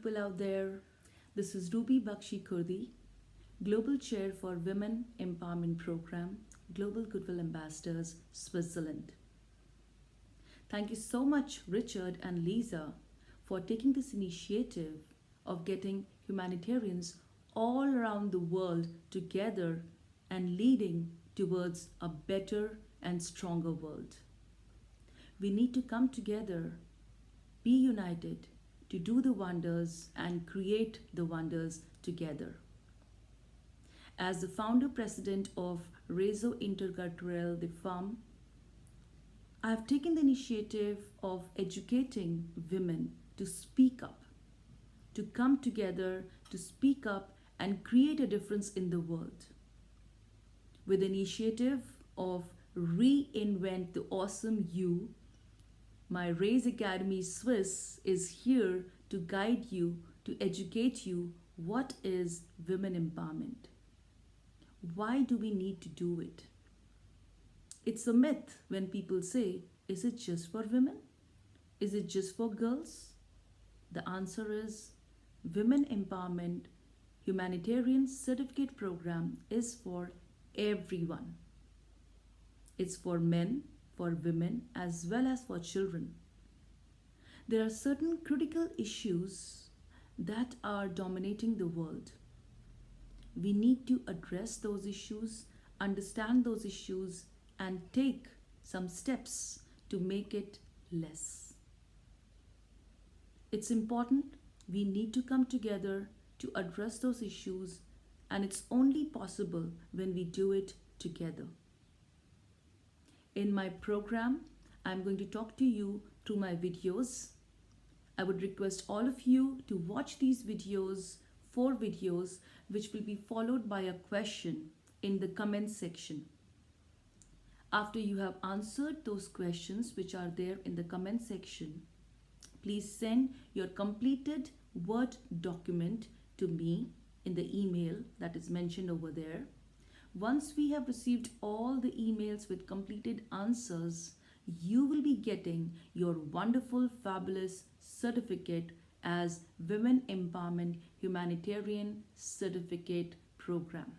people out there. This is Bakshi Khurdi, Global Chair for Women Empowerment Program, Global Goodwill Ambassadors, Switzerland. Thank you so much, Richard and Lisa, for taking this initiative of getting humanitarians all around the world together and leading towards a better and stronger world. We need to come together, be united, to do the wonders and create the wonders together. As the founder president of Réseau Interculturel de Femmes, I have taken the initiative of educating women to speak up, to come together, to speak up and create a difference in the world. With the initiative of Reinvent the Awesome You, my Raise Academy Swiss is here to guide you, to educate you what is women empowerment. Why do we need to do it? It's a myth when people say, is it just for women? Is it just for girls? The answer is, Women Empowerment Humanitarian Certificate Program is for everyone. It's for men, for women, as well as for children. There are certain critical issues that are dominating the world. We need to address those issues, understand those issues, and take some steps to make it less. It's important. We need to come together to address those issues, and it's only possible when we do it together. In my program, I'm going to talk to you through my videos. I would request all of you to watch these videos, 4 videos, which will be followed by a question in the comment section. After you have answered those questions which are there in the comment section, please send your completed Word document to me in the email that is mentioned over there. Once we have received all the emails with completed answers, you will be getting your wonderful, fabulous certificate as Women Empowerment Humanitarian Certificate Program.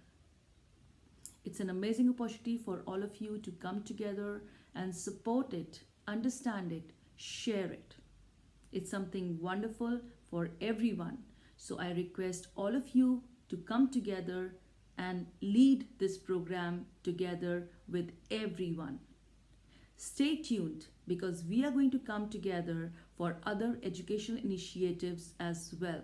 It's an amazing opportunity for all of you to come together and support it, understand it, share it. It's something wonderful for everyone. So I request all of you to come together and lead this program together with everyone. Stay tuned because we are going to come together for other educational initiatives as well.